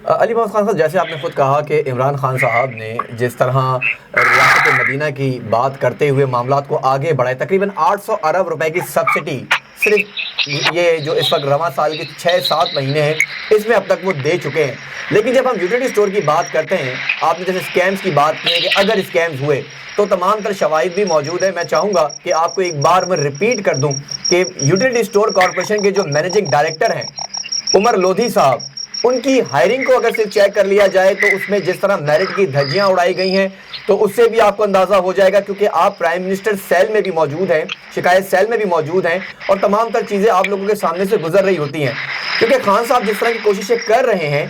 علی محمد خان صاحب، جیسے آپ نے خود کہا کہ عمران خان صاحب نے جس طرح ریاست مدینہ کی بات کرتے ہوئے معاملات کو آگے بڑھائے، تقریباً 800 ارب روپے کی سبسڈی صرف یہ جو اس وقت رواں سال کی 6-7 مہینے ہیں اس میں اب تک وہ دے چکے ہیں. لیکن جب ہم یوٹیلیٹی اسٹور کی بات کرتے ہیں، آپ نے جیسے اسکیمز کی بات کی ہے کہ اگر اسکیمز ہوئے تو تمام تر شواہد بھی موجود ہیں. میں چاہوں گا کہ آپ کو ایک بار میں ریپیٹ کر دوں کہ یوٹیلیٹی اسٹور کارپوریشن کے جو مینیجنگ ڈائریکٹر ہیں عمر لودھی صاحب، ان کی ہائرنگ کو اگر صرف چیک کر لیا جائے تو اس میں جس طرح میرٹ کی دھجیاں اڑائی گئی ہیں تو اس سے بھی آپ کو اندازہ ہو جائے گا، کیونکہ آپ پرائم منسٹر سیل میں بھی موجود ہیں، شکایت سیل میں بھی موجود ہیں، اور تمام تر چیزیں آپ لوگوں کے سامنے سے گزر رہی ہوتی ہیں. کیونکہ خان صاحب جس طرح کی کوششیں کر رہے ہیں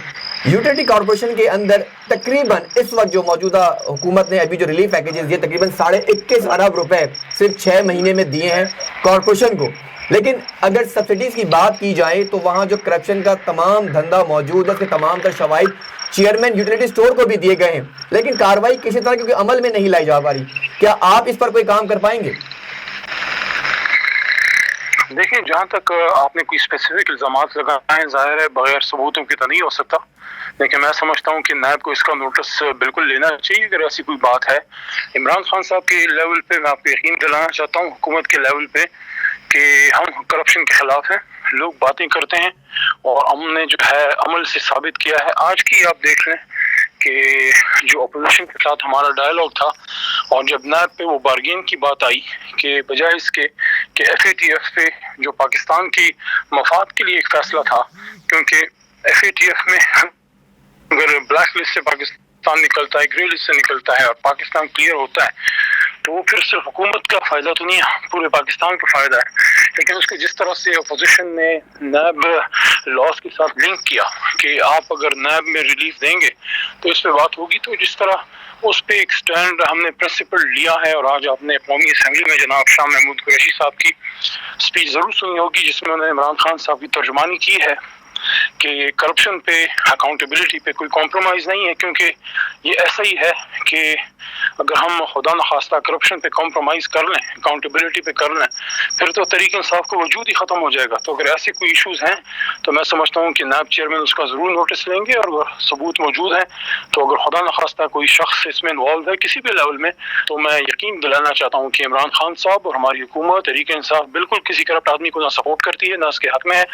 یوٹیلیٹی کارپوریشن کے اندر، تقریباً اس وقت جو موجودہ حکومت نے ابھی جو ریلیف پیکیجز دیے تقریباً 21.5 ارب روپے صرف 6 مہینے میں دیے ہیں کارپوریشن کو. لیکن اگر سبسڈیز کی بات کی جائے تو وہاں جو کرپشن کا تمام دھندا موجود ہے، اس کے تمام تر شواہد چیئرمین یوٹیلیٹی اسٹور کو بھی دیے گئے ہیں، لیکن کارروائی کسی طرح کیونکہ عمل میں نہیں لائی جا پا رہی. کیا آپ اس پر کوئی کام کر پائیں گے؟ دیکھیں، جہاں تک آپ نے کوئی اسپیسیفک الزامات لگائے ہیں، ظاہر ہے بغیر ثبوتوں کے تو نہیں ہو سکتا، لیکن میں سمجھتا ہوں کہ نیب کو اس کا نوٹس بالکل لینا چاہیے اگر ایسی کوئی بات ہے. عمران خان صاحب کے لیول پہ میں آپ کو یقین دلانا چاہتا ہوں، حکومت کے لیول پہ، کہ ہم کرپشن کے خلاف ہیں. لوگ باتیں کرتے ہیں اور ہم نے جو ہے عمل سے ثابت کیا ہے. آج کی آپ دیکھ لیں کہ جو اپوزیشن کے ساتھ ہمارا ڈائلاگ تھا، اور جب نیب پہ وہ بارگین کی بات آئی کہ بجائے اس کے کہ ایف اے ٹی ایف پہ جو پاکستان کی مفاد کے لیے ایک فیصلہ تھا، کیونکہ ایف اے ٹی ایف میں اگر بلیک لسٹ سے پاکستان نکلتا ہے، گرے لسٹ سے نکلتا ہے اور پاکستان کلیئر ہوتا ہے تو وہ پھر صرف حکومت کا فائدہ تو نہیں ہے، پورے پاکستان کا فائدہ ہے. لیکن اس کو جس طرح سے اپوزیشن نے نیب لاس کے ساتھ لنک کیا کہ آپ اگر نیب میں ریلیف دیں گے تو اس پہ بات ہوگی، تو جس طرح اس پہ ایک سٹینڈ ہم نے پرنسپل لیا ہے. اور آج آپ نے قومی اسمبلی میں جناب شاہ محمود قریشی صاحب کی سپیچ ضرور سنی ہوگی، جس میں انہوں نے عمران خان صاحب کی ترجمانی کی ہے کہ کرپشن پہ، اکاؤنٹیبلٹی پہ کوئی کمپرومائز نہیں ہے. کیونکہ یہ ایسا ہی ہے کہ اگر ہم خدا نخواستہ کرپشن پہ کمپرومائز کر لیں، اکاؤنٹیبلٹی پہ کر لیں، پھر تو تحریک انصاف کا وجود ہی ختم ہو جائے گا. تو اگر ایسے کوئی ایشوز ہیں تو میں سمجھتا ہوں کہ نیب چیئرمین اس کا ضرور نوٹس لیں گے، اور اگر ثبوت موجود ہیں تو اگر خدا نخواستہ کوئی شخص اس میں انوالو ہے کسی بھی لیول میں، تو میں یقین دلانا چاہتا ہوں کہ عمران خان صاحب اور ہماری حکومت تحریک انصاف بالکل کسی کرپٹ آدمی کو نہ سپورٹ کرتی ہے، نہ اس کے حق میں ہے،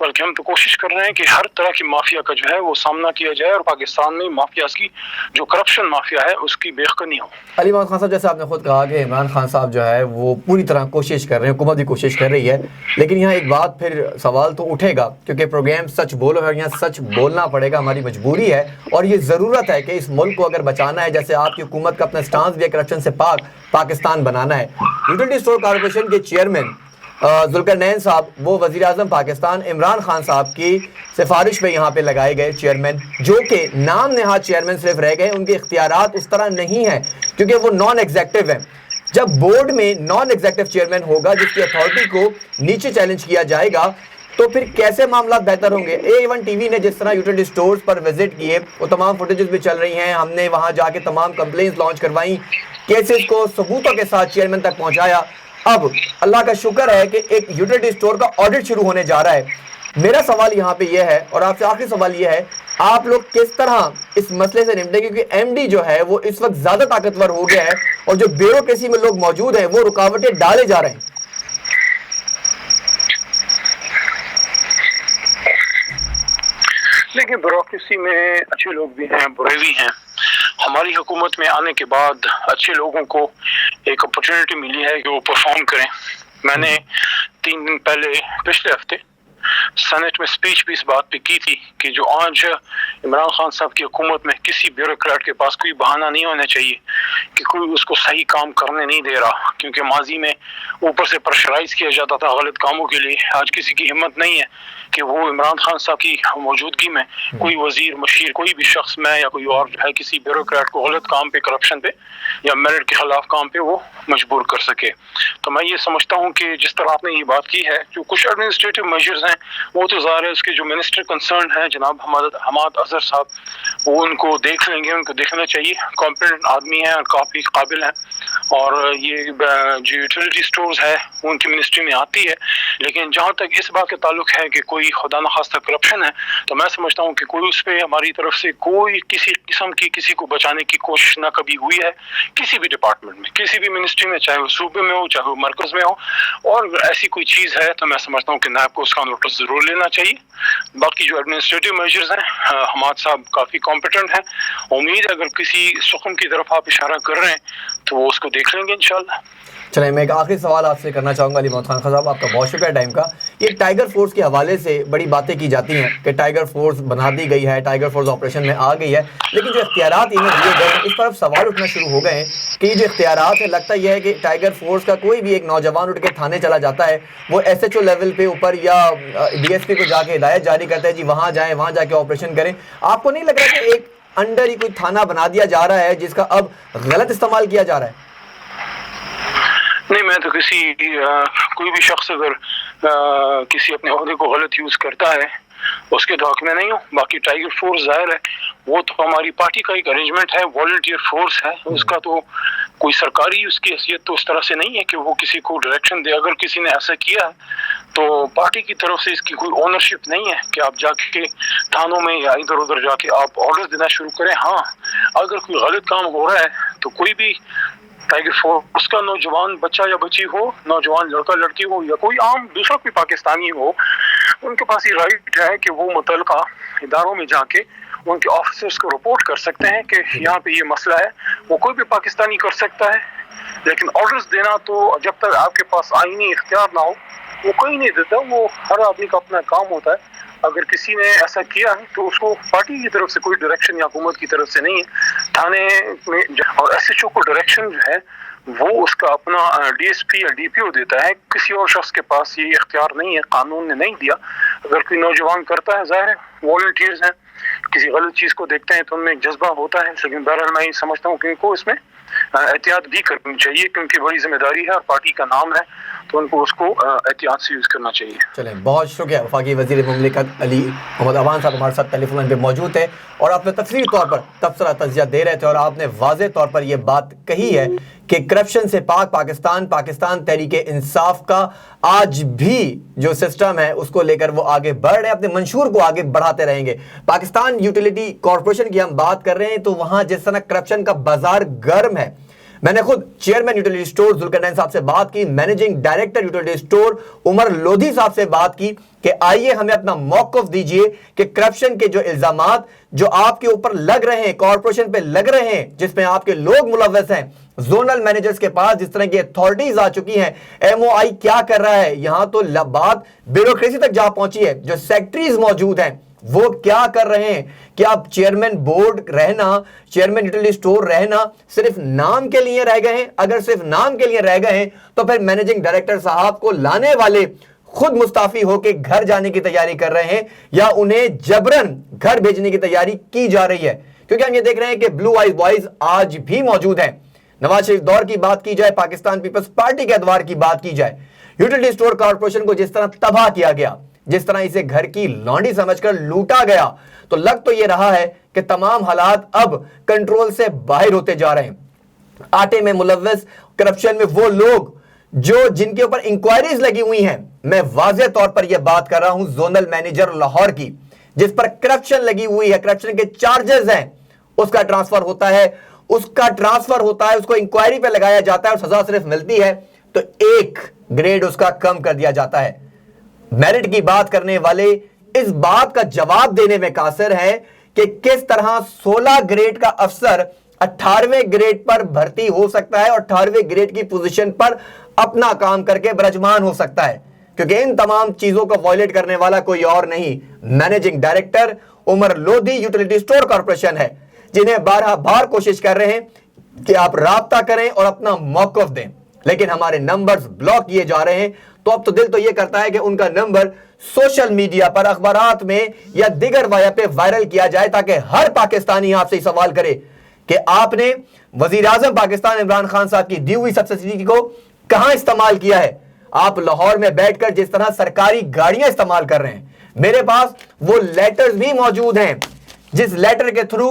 بلکہ ہم تو کوشش کر رہے ہیں کہ ہر طرح کی مافیا کا جو ہے وہ سامنا کیا جائے، اور پاکستان میں مافیاز کی جو کرپشن مافیا ہے اس کی بے خنی ہو. علی محمد خان صاحب، جیسے آپ نے خود کہا کہ عمران خان صاحب جو ہے وہ پوری طرح کوشش کر رہے ہیں، حکومت بھی کوشش کر رہی ہے، لیکن یہاں ایک بات پھر سوال تو اٹھے گا، کیونکہ پروگرام سچ بولو ہے، یہاں سچ بولنا پڑے گا، ہماری مجبوری ہے، اور یہ ضرورت ہے کہ اس ملک کو اگر بچانا ہے، جیسے آپ کی حکومت کا اپنا سٹانس بھی ہے کرپشن سے پاک پاکستان بنانا ہے. یوٹیلیٹی اسٹور کارپوریشن کے چیئرمین ذوالقرنین صاحب، وہ وزیر اعظم پاکستان عمران خان صاحب کی سفارش پہ یہاں پہ لگائے گئے چیئرمین، جو کہ نام نہاد چیئرمین صرف رہ گئے، ان کے اختیارات اس طرح نہیں ہیں کیونکہ وہ نان ایگزیکٹو ہیں. جب بورڈ میں نان ایگزیکٹو چیئرمین ہوگا جس کی اتھارٹی کو نیچے چیلنج کیا جائے گا، تو پھر کیسے معاملات بہتر ہوں گے؟ A1 ٹی وی نے جس طرح یوٹیلیٹی سٹورز پر وزٹ کیے، وہ تمام فوٹیجز بھی چل رہی ہیں، ہم نے وہاں جا کے تمام کمپلینز لانچ کروائیں، کیسز کو ثبوتوں کے ساتھ چیئرمین تک پہنچایا. اب اللہ کا شکر ہے کہ ایک یوٹیلیٹی سٹور کا آڈٹ شروع ہونے جا رہا ہے. میرا سوال یہاں پہ یہ ہے، اور آپ سے آخری سوال یہ ہے، آپ لوگ کس طرح اس مسئلے سے نمٹیں؟ کیونکہ ایم ڈی جو ہے وہ اس وقت زیادہ طاقتور ہو گیا ہے، اور جو بیوروکریسی میں لوگ موجود ہیں وہ رکاوٹیں ڈالے جا رہے ہیں. لیکن بیوروکریسی میں اچھے لوگ بھی ہیں، برے بھی ہیں. ہماری حکومت میں آنے کے بعد اچھے لوگوں کو ایک اپرچونٹی ملی ہے کہ وہ پرفارم کریں. میں نے 3 دن پہلے پچھلے ہفتے سینٹ میں سپیچ بھی اس بات پہ کی تھی کہ جو آج عمران خان صاحب کی حکومت میں کسی بیوروکریٹ کے پاس کوئی بہانہ نہیں ہونا چاہیے کہ کوئی اس کو صحیح کام کرنے نہیں دے رہا، کیونکہ ماضی میں اوپر سے پریشرائز کیا جاتا تھا غلط کاموں کے لیے. آج کسی کی ہمت نہیں ہے کہ وہ عمران خان صاحب کی موجودگی میں کوئی وزیر، مشیر، کوئی بھی شخص، میں یا کوئی اور جو ہے کسی بیوروکریٹ کو غلط کام پہ، کرپشن پہ یا میرٹ کے خلاف کام پہ وہ مجبور کر سکے. تو میں یہ سمجھتا ہوں کہ جس طرح آپ نے یہ بات کی ہے، جو کچھ ایڈمنسٹریٹو میجرز ہیں وہ تو ظاہر ہے اس کے جو منسٹر کنسرن ہیں جناب حماد اظہر صاحب، وہ ان کو دیکھ لیں گے، ان کو دیکھنا چاہیے. کمپیٹنٹ آدمی ہے ہیں اور کافی قابل ہیں، اور یہ جو یوٹیلیٹی سٹورز ہے ان کی منسٹری میں آتی ہے، لیکن جہاں تک اس بات کا تعلق ہے کہ کوئی خدا نخواستہ کرپشن ہے، تو میں سمجھتا ہوں کہ کوئی اس پہ ہماری طرف سے کوئی کسی قسم کی کسی کو بچانے کی کوشش نہ کبھی ہوئی ہے، کسی بھی ڈپارٹمنٹ میں، کسی بھی منسٹری میں، چاہے وہ صوبے میں ہو چاہے وہ مرکز میں ہو، اور اگر ایسی کوئی چیز ہے تو میں سمجھتا ہوں کہ نیب کو اس کا نوٹس ضرور لینا چاہیے۔ باقی جو ایڈمنسٹریٹو میجرز ہیں، حماد صاحب کافی کمپیٹنٹ ہیں، امید ہے اگر کسی سخن کی طرف آپ اشارہ کر رہے ہیں تو وہ اس کو دیکھ لیں گے انشاءاللہ۔ چلیں میں ایک آخری سوال آپ سے کرنا چاہوں گا علی محمد خان صاحب، آپ کا بہت شکریہ ٹائم کا۔ یہ ٹائیگر فورس کے حوالے سے بڑی باتیں کی جاتی ہیں کہ ٹائیگر فورس بنا دی گئی ہے، ٹائیگر فورس آپریشن میں آ گئی ہے، لیکن جو اختیارات انہیں دیے گئے ہیں اس پر اب سوال اٹھنا شروع ہو گئے ہیں کہ یہ جو اختیارات ہیں، لگتا یہ ہے کہ ٹائیگر فورس کا کوئی بھی ایک نوجوان اٹھ کے تھانے چلا جاتا ہے، وہ ایس ایچ او لیول پہ اوپر یا ڈی ایس پی کو جا کے ہدایت جاری کرتا ہے جی وہاں جائیں، وہاں جا کے آپریشن کریں۔ آپ کو نہیں لگ رہا کہ ایک انڈر ہی کوئی تھانہ بنا دیا جا رہا ہے جس کا اب غلط استعمال کیا جا رہا ہے؟ نہیں، میں تو کوئی بھی شخص اگر کسی اپنے عہدے کو غلط یوز کرتا ہے اس کے تو حق میں نہیں ہوں۔ باقی ٹائیگر فورس ظاہر ہے وہ تو ہماری پارٹی کا ایک ارینجمنٹ ہے، والنٹیئر فورس ہے، اس کا تو کوئی سرکاری اس کی حیثیت تو اس طرح سے نہیں ہے کہ وہ کسی کو ڈائریکشن دے۔ اگر کسی نے ایسا کیا ہے تو پارٹی کی طرف سے اس کی کوئی اونرشپ نہیں ہے کہ آپ جا کے تھانوں میں یا ادھر ادھر جا کے آپ آرڈر دینا شروع کریں۔ ہاں، اگر کوئی غلط کام ہو رہا ہے تو کوئی بھی ٹائیگر فورس کا نوجوان بچہ یا بچی ہو، نوجوان لڑکا لڑکی ہو یا کوئی عام دوسرا کوئی پاکستانی ہو، ان کے پاس یہ رائٹ ہے کہ وہ متعلقہ اداروں میں جا کے ان کے آفیسرز کو رپورٹ کر سکتے ہیں کہ یہاں پہ یہ مسئلہ ہے۔ وہ کوئی بھی پاکستانی کر سکتا ہے، لیکن آرڈرز دینا تو جب تک آپ کے پاس آئینی اختیار نہ ہو وہ کوئی نہیں دیتا، وہ ہر آدمی کا اپنا کام ہوتا ہے۔ اگر کسی نے ایسا کیا ہے تو اس کو پارٹی کی طرف سے کوئی ڈائریکشن یا حکومت کی طرف سے نہیں ہے۔ تھانے میں اور ایس ایچ او کو ڈائریکشن جو ہے وہ اس کا اپنا ڈی ایس پی یا ڈی پی او دیتا ہے، کسی اور شخص کے پاس یہ اختیار نہیں ہے، قانون نے نہیں دیا۔ اگر کوئی نوجوان کرتا ہے، ظاہر ہے والنٹیئرز ہیں، کسی غلط چیز کو دیکھتے ہیں تو ان میں ایک جذبہ ہوتا ہے، لیکن بہرحال میں یہ سمجھتا ہوں کہ ان کو اس میں احتیاط بھی کرنی چاہیے کیونکہ بڑی ذمہ داری ہے اور پارٹی کا نام ہے، تو ان کو اس کو احتیاط سے یوز کرنا چاہیے۔ چلیں بہت شکریہ۔ وفاقی وزیر مملکت علی محمد اوان صاحب ہمارے ساتھ ٹیلی فون لائن پہ موجود تھے اور آپ نے تفصیلی طور پر تبصرہ تجزیہ دے رہے تھے اور آپ نے واضح طور پر یہ بات کہی ہے کہ کرپشن سے پاک پاکستان تحریک انصاف کا آج بھی جو سسٹم ہے اس کو لے کر وہ آگے بڑھ رہے ہیں، اپنے منشور کو آگے بڑھاتے رہیں گے۔ پاکستان یوٹیلیٹی کارپوریشن کی ہم بات کر رہے ہیں تو وہاں جس طرح کرپشن کا بازار گرم ہے، میں نے خود چیئرمین یوٹیلیٹی سٹور ذوالقرنین صاحب سے بات کی، مینیجنگ ڈائریکٹر یوٹیلیٹی سٹور عمر لودھی صاحب سے بات کی کہ آئیے ہمیں اپنا موقف دیجئے کہ کرپشن کے جو الزامات جو آپ کے اوپر لگ رہے ہیں، کارپوریشن پہ لگ رہے ہیں، جس میں آپ کے لوگ ملوث ہیں، زونل مینیجرز کے پاس جس طرح کی اتھارٹیز آ چکی ہیں، ایم او آئی کیا کر رہا ہے، یہاں تو بات بیوروکریسی تک جا پہنچی ہے، جو سیکٹریز موجود ہیں وہ کیا کر رہے ہیں، کہ آپ چیئرمین بورڈ رہنا، چیئرمین یوٹیلیٹی سٹور رہنا صرف نام کے لیے رہ گئے ہیں؟ اگر صرف نام کے لیے رہ گئے ہیں تو پھر مینیجنگ ڈائریکٹر صاحب کو لانے والے خود مستعفی ہو کے گھر جانے کی تیاری کر رہے ہیں یا انہیں جبرن گھر بھیجنے کی تیاری کی جا رہی ہے؟ کیونکہ ہم یہ دیکھ رہے ہیں کہ بلو آئیز بوائز آج بھی موجود ہیں۔ نواز شریف دور کی بات کی جائے، پاکستان پیپلز پارٹی کے ادوار کی بات کی جائے، یوٹیلیٹی سٹور کارپوریشن کو جس طرح تباہ کیا گیا، جس طرح اسے گھر کی لانڈی سمجھ کر لوٹا گیا، تو لگ تو یہ رہا ہے کہ تمام حالات اب کنٹرول سے باہر ہوتے جا رہے ہیں۔ آٹے میں ملوث کرپشن میں وہ لوگ جن کے اوپر انکوائریز لگی ہوئی ہیں، میں واضح طور پر یہ بات کر رہا ہوں زونل مینیجر لاہور کی، جس پر کرپشن لگی ہوئی ہے، کرپشن کے چارجز ہیں، اس کا ٹرانسفر ہوتا ہے، اس کو انکوائری پہ لگایا جاتا ہے اور سزا صرف ملتی ہے تو ایک گریڈ اس کا کم کر دیا جاتا ہے۔ میرٹ کی بات کرنے والے اس بات کا جواب دینے میں قاصر ہیں کہ کس طرح 16 گریڈ کا افسر 18ویں گریڈ پر بھرتی ہو سکتا ہے اور 18ویں گریڈ کی پوزیشن پر اپنا کام کر کے برجمان ہو سکتا ہے، کیونکہ ان تمام چیزوں کو وائلیٹ کرنے والا کوئی اور نہیں، مینیجنگ ڈائریکٹر عمر لودھی یوٹیلیٹی سٹور کارپوریشن ہے، جنہیں بارہ بار کوشش کر رہے ہیں کہ آپ رابطہ کریں اور اپنا موقف دیں، لیکن ہمارے نمبرز بلاک کیے جا رہے ہیں۔ تو اب تو دل تو یہ کرتا ہے کہ ان کا نمبر سوشل میڈیا پر، اخبارات میں یا دیگر وجہ پہ وائرل کیا جائے تاکہ ہر پاکستانی آپ سے سوال کرے کہ آپ نے وزیر اعظم پاکستان عمران خان صاحب کی دی ہوئی سبسڈی کو کہاں استعمال کیا ہے؟ آپ لاہور میں بیٹھ کر جس طرح سرکاری گاڑیاں استعمال کر رہے ہیں، میرے پاس وہ لیٹرز بھی موجود ہیں جس لیٹر کے تھرو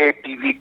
ATV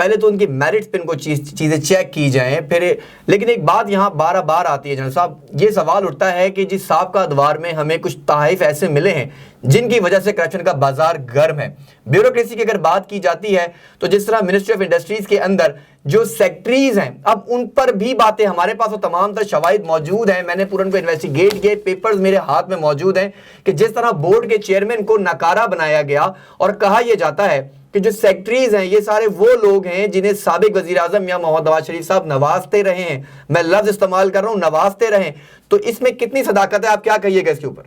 پہلے تو ان کی میرٹس پہ ان کو چیزیں چیک کی جائیں پھر. لیکن ایک بات یہاں بار بار آتی ہے جناب صاحب, یہ سوال اٹھتا ہے کہ جس سابقہ ادوار میں ہمیں کچھ تحائف ایسے ملے ہیں جن کی وجہ سے کرپشن کا بازار گرم ہے. بیوروکریسی کی اگر بات کی جاتی ہے تو جس طرح منسٹری آف انڈسٹریز کے اندر جو سیکٹریز ہیں, اب ان پر بھی باتیں ہمارے پاس وہ تمام تر شواہد موجود ہیں, میں نے پورا ان کو انویسٹیگیٹ کیے, پیپرز میرے ہاتھ میں موجود ہیں کہ جس طرح بورڈ کے چیئرمین کو ناکارہ بنایا گیا اور کہا یہ جاتا ہے کہ جو سیکٹریز ہیں یہ سارے وہ لوگ ہیں جنہیں سابق وزیر اعظم یا محمد نواز شریف صاحب نوازتے رہے ہیں. میں لفظ استعمال کر رہا ہوں, نوازتے رہے. تو اس میں کتنی صداقت ہے, آپ کیا کہیے گا اس کے اوپر؟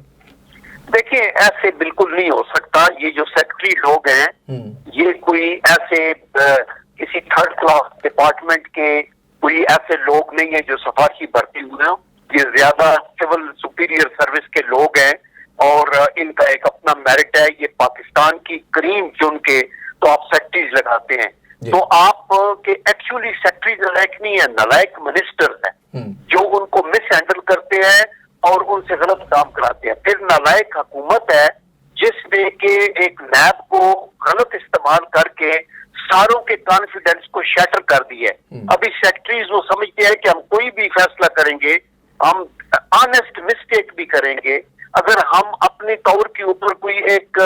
دیکھیں ایسے بالکل نہیں ہو سکتا. یہ جو سیکٹری لوگ ہیں یہ کوئی ایسے کسی تھرڈ کلاس ڈپارٹمنٹ کے کوئی ایسے لوگ نہیں ہیں جو سفارشی بھرتی ہوئے ہیں. یہ زیادہ سول سپیریئر سروس کے لوگ ہیں اور ان کا ایک اپنا میرٹ ہے. یہ پاکستان کی کریم چن کے تو آپ سیکٹریز لگاتے ہیں تو آپ کے ایکچولی سیکٹریز نالائق نہیں ہیں, نالائق منسٹرز ہیں جو ان کو مس ہینڈل کرتے ہیں اور ان سے غلط کام کراتے ہیں. پھر نالائق حکومت ہے جس میں کہ ایک نیب کو غلط استعمال کر کے ساروں کے کانفیڈنس کو شیٹر کر دی ہے. ابھی سیکٹریز وہ سمجھتے ہیں کہ ہم کوئی بھی فیصلہ کریں گے, ہم آنےسٹ مسٹیک بھی کریں گے, اگر ہم اپنے طور کے اوپر کوئی ایک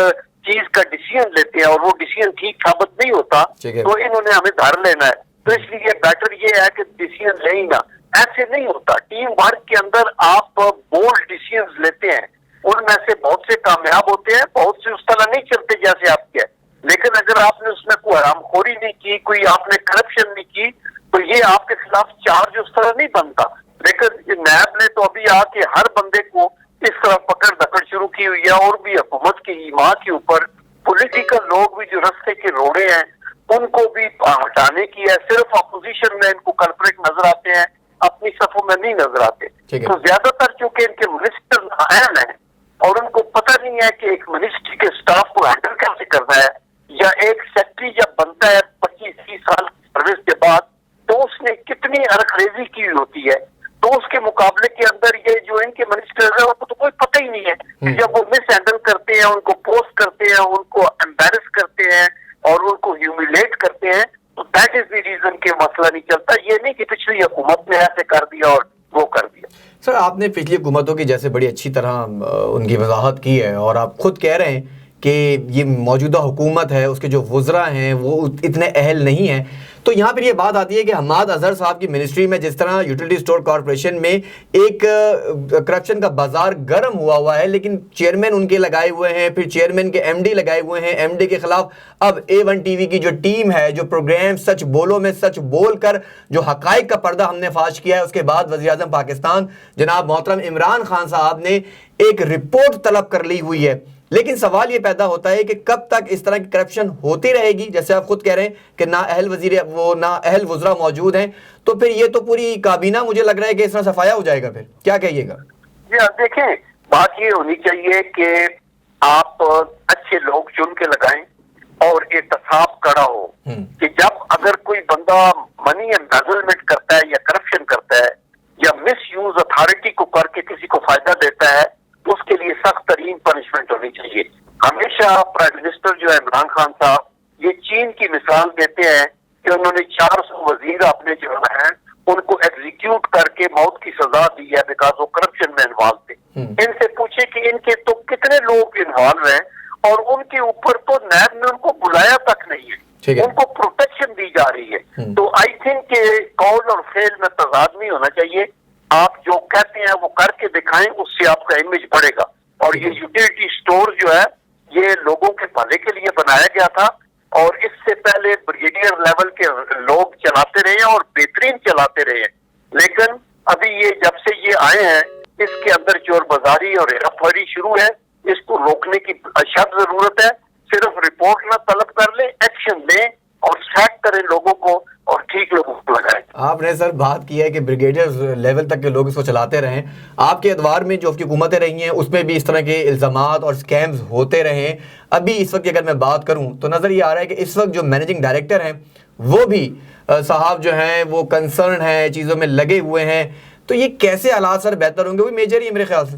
چیز کا ڈیسیژن لیتے ہیں اور وہ ڈیسیژن ٹھیک ثابت نہیں ہوتا تو انہوں نے ہمیں دھر لینا ہے. تو اس لیے بیٹر یہ ہے کہ ڈیسیژن لیں نا. ایسے نہیں ہوتا. ٹیم ورک کے اندر آپ بولڈ ڈیسیژنز لیتے ہیں, ان میں سے بہت سے کامیاب ہوتے ہیں, بہت سے اس طرح نہیں چلتے جیسے آپ کے. لیکن اگر آپ نے اس میں کوئی حرام خوری نہیں کی, کوئی آپ نے کرپشن نہیں کی تو یہ آپ کے خلاف چارج اس طرح نہیں بنتا. لیکن نیب نے تو ابھی آ کے ہر بندے کو اس طرح پکڑ دکڑ شروع کی ہوئی ہے اور بھی حکومت کی ایمان کے اوپر پولیٹیکل لوگ بھی جو رستے کے روڑے ہیں ان کو بھی ہٹانے کی ہے. صرف اپوزیشن میں ان کو کلپریٹ نظر آتے ہیں, اپنی صفوں میں نہیں نظر آتے. تو زیادہ تر چونکہ ان کے منسٹر اہم ہیں اور ان کو پتہ نہیں ہے کہ ایک منسٹری کے سٹاف کو ہینڈل کیسے کرنا ہے, یا ایک سیکٹری جب بنتا ہے 25-30 سال سروس کے بعد تو اس نے کتنی ارخریزی کی ہوتی ہے, تو اس کے مقابلے کے اندر یہ جو ان کے منسٹر ہیں ان کو تو کوئی پتہ ہی نہیں ہے کہ جب وہ مس ہینڈل کرتے ہیں, ان کو پوسٹ کرتے ہیں, ان کو امبیرس کرتے ہیں اور ان کو ہیومیلیٹ کرتے ہیں تو دیٹ از دی ریزن کہ مسئلہ نہیں چلتا. یہ نہیں کہ پچھلی حکومت نے ایسے کر دیا اور وہ کر دیا. سر آپ نے پچھلی حکومتوں کی جیسے بڑی اچھی طرح ان کی وضاحت کی ہے اور آپ خود کہہ رہے ہیں کہ یہ موجودہ حکومت ہے اس کے جو وزراء ہیں وہ اتنے اہل نہیں ہیں. تو یہاں پھر یہ بات آتی ہے کہ حماد اظہر صاحب کی منسٹری میں جس طرح یوٹیلیٹی اسٹور کارپوریشن میں ایک کرپشن کا بازار گرم ہوا ہے, لیکن چیئرمین ان کے لگائے ہوئے ہیں, پھر چیئرمین کے ایم ڈی لگائے ہوئے ہیں, ایم ڈی کے خلاف اب A1 ٹی وی کی جو ٹیم ہے جو پروگرام سچ بولو میں سچ بول کر جو حقائق کا پردہ ہم نے فاش کیا ہے, اس کے بعد وزیر اعظم پاکستان جناب محترم عمران خان صاحب نے ایک رپورٹ طلب کر لی ہوئی ہے. لیکن سوال یہ پیدا ہوتا ہے کہ کب تک اس طرح کی کرپشن ہوتی رہے گی؟ جیسے آپ خود کہہ رہے ہیں کہ نا اہل وزراء موجود ہیں, تو پھر یہ تو پوری کابینہ مجھے لگ رہا ہے کہ اس طرح صفایا ہو جائے گا. پھر کیا کہیے گا؟ دیکھیں بات یہ ہونی چاہیے کہ آپ اچھے لوگ چن کے لگائیں اور احتساب کڑا ہو کہ جب اگر کوئی بندہ منی ایمبیزلمنٹ کرتا ہے یا کرپشن کرتا ہے یا مس یوز اتھارٹی کو کر کے کسی کو فائدہ دیتا ہے اس کے لیے سخت ترین پنشمنٹ ہونی چاہیے. ہمیشہ پرائم منسٹر جو ہے عمران خان صاحب یہ چین کی مثال دیتے ہیں کہ انہوں نے 400 وزیر اپنے جو ہیں ان کو ایگزیکیوٹ کر کے موت کی سزا دی ہے بیکاز وہ کرپشن میں انوالو تھے. ان سے پوچھے کہ ان کے تو کتنے لوگ انوالو ہیں اور ان کے اوپر تو نیب نے ان کو بلایا تک نہیں ہے, ان کو پروٹیکشن دی جا رہی ہے. تو آئی تھنک کہ قول اور فعل میں تضاد نہیں ہونا چاہیے. آپ جو کہتے ہیں وہ کر کے دکھائیں, اس سے آپ کا امیج بڑھے گا. اور یہ یوٹیلیٹی سٹور جو ہے یہ لوگوں کے بھلے کے لیے بنایا گیا تھا اور اس سے پہلے بریگیڈیئر لیول کے لوگ چلاتے رہے ہیں اور بہترین چلاتے رہے ہیں. لیکن ابھی یہ جب سے یہ آئے ہیں اس کے اندر چور بازاری اور ہیرا پھیری شروع ہے. اس کو روکنے کی اشد ضرورت ہے. صرف رپورٹ نہ طلب کر لیں, ایکشن لیں اور سیٹ کریں لوگوں کو اور ٹھیک لوگوں کو لگائیں. آپ نے سر بات کی ہے کہ بریگیڈیئر لیول تک کے لوگ اس کو چلاتے رہیں. آپ کے ادوار میں جو حکومتیں رہی ہیں اس میں بھی اس طرح کے الزامات اور سکیمز ہوتے رہے ہیں. ابھی اس وقت کی اگر میں بات کروں تو نظر یہ آ رہا ہے کہ اس وقت جو مینیجنگ ڈائریکٹر ہیں وہ بھی صاحب جو ہیں وہ کنسرن ہیں, چیزوں میں لگے ہوئے ہیں. تو یہ کیسے حالات سر بہتر ہوں گے؟ وہ میجر ہی میرے خیال سے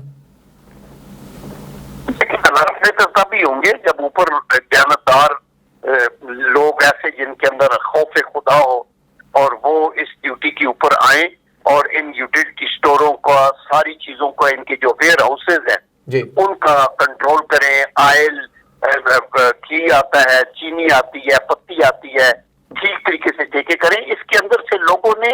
حالات بہتر تبھی ہوں گے جب اوپر دیانتدار لوگ ایسے جن کے اندر خوف خدا ہو اور وہ اس ڈیوٹی کے اوپر آئیں اور ان یوٹیلیٹی اسٹوروں کا ساری چیزوں کا ان کے جو ویئر ہاؤسز ہیں جی ان کا کنٹرول کریں. آئل گھی آتا ہے, چینی آتی ہے, پتی آتی ہے, ٹھیک طریقے سے ٹھیکے کریں. اس کے اندر سے لوگوں نے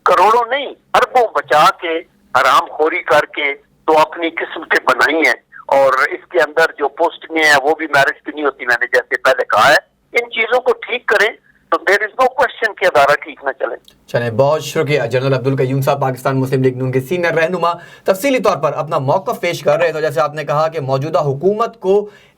کروڑوں نہیں اربوں بچا کے حرام خوری کر کے تو اپنی قسمتیں بنائی ہیں, اور اس کے اندر جو پوسٹنگیں ہیں وہ بھی میرٹ کی نہیں ہوتی. میں نے جیسے پہلے کہا ہے, ان چیزوں کو ٹھیک کریں تو دیر از نو کوشچن کہ ادارہ ٹھیک نہ چلے. چلیں, بہت شکریہ جنرل عبدالقیوم صاحب, پاکستان مسلم لیگ نون کے سینئر رہنما, تفصیلی طور پر اپنا موقف پیش کر رہے. تو جیسے آپ نے کہا کہ موجودہ حکومت کو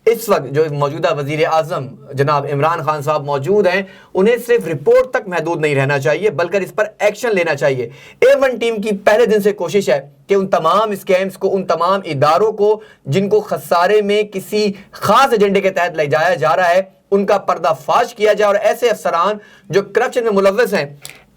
اس وقت جو موجودہ وزیر اعظم جناب عمران خان صاحب موجود ہیں, انہیں صرف رپورٹ تک محدود نہیں رہنا چاہیے بلکہ اس پر ایکشن لینا چاہیے. A1 ٹیم کی پہلے دن سے کوشش ہے کہ ان تمام اسکیمز کو, ان تمام اداروں کو جن کو خسارے میں کسی خاص ایجنڈے کے تحت لے جایا جا رہا ہے, ان کا پردہ فاش کیا جائے اور ایسے افسران جو کرپشن میں ملوث ہیں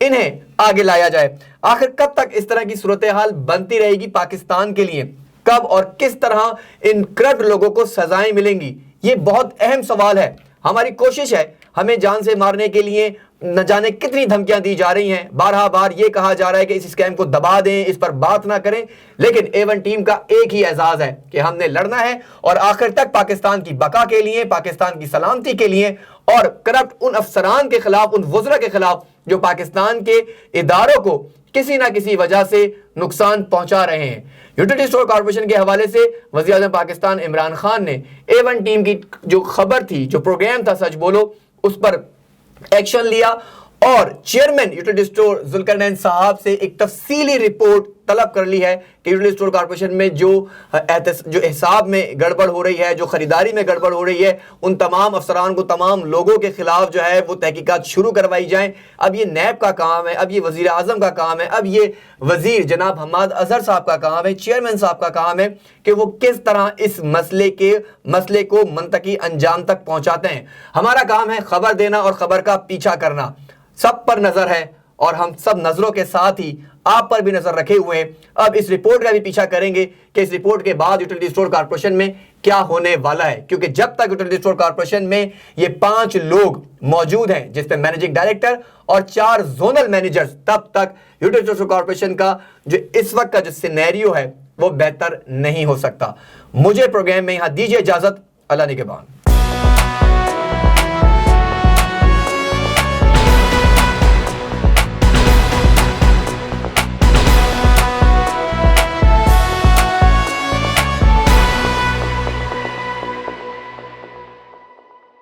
انہیں آگے لایا جائے. آخر کب تک اس طرح کی صورتحال بنتی رہے گی پاکستان کے لیے؟ کب اور کس طرح ان کرپٹ لوگوں کو سزائیں ملیں گی؟ یہ بہت اہم سوال ہے. ہماری کوشش ہے, ہمیں جان سے مارنے کے لیے نہ جانے کتنی دھمکیاں دی جا رہی ہیں, بارہا بار یہ کہا جا رہا ہے کہ اس اسکیم کو دبا دیں, اس پر بات نہ کریں, لیکن A1 ٹیم کا ایک ہی اعزاز ہے کہ ہم نے لڑنا ہے اور آخر تک پاکستان کی بقا کے لیے, پاکستان کی سلامتی کے لیے اور کرپٹ ان افسران کے خلاف, ان وزراء کے خلاف جو پاکستان کے اداروں کو کسی نہ کسی وجہ سے نقصان پہنچا رہے ہیں. یوٹیلیٹی اسٹور کارپوریشن کے حوالے سے وزیر اعظم پاکستان عمران خان نے A1 ٹیم کی جو خبر تھی, جو پروگرام تھا سچ بولو, اس پر ایکشن لیا اور چیئرمین یوٹیلیٹی اسٹور ذوالقرنین صاحب سے ایک تفصیلی رپورٹ طلب کر لی ہے کہ یوٹیلیٹی اسٹور کارپوریشن میں جو حساب میں گڑبڑ ہو رہی ہے, جو خریداری میں گڑبڑ ہو رہی ہے, ان تمام افسران کو, تمام لوگوں کے خلاف جو ہے وہ تحقیقات شروع کروائی جائیں. اب یہ نیب کا کام ہے, اب یہ وزیر اعظم کا کام ہے, اب یہ وزیر جناب حماد اظہر صاحب کا کام ہے, چیئرمین صاحب کا کام ہے کہ وہ کس طرح اس مسئلے کو منطقی انجام تک پہنچاتے ہیں. ہمارا کام ہے خبر دینا اور خبر کا پیچھا کرنا. سب پر نظر ہے اور ہم سب نظروں کے ساتھ ہی آپ پر بھی نظر رکھے ہوئے ہیں. اب اس رپورٹ کا بھی پیچھا کریں گے کہ اس رپورٹ کے بعد یوٹیلیٹی اسٹور کارپوریشن میں کیا ہونے والا ہے, کیونکہ جب تک یوٹیلیٹی اسٹور کارپوریشن میں یہ 5 لوگ موجود ہیں جس میں مینیجنگ ڈائریکٹر اور 4 زونل مینیجرز, تب تک یوٹیلیٹی اسٹور کارپوریشن کا جو اس وقت کا جو سینیریو ہے وہ بہتر نہیں ہو سکتا. مجھے پروگرام میں یہاں دیجیے اجازت. اللہ نگہبان.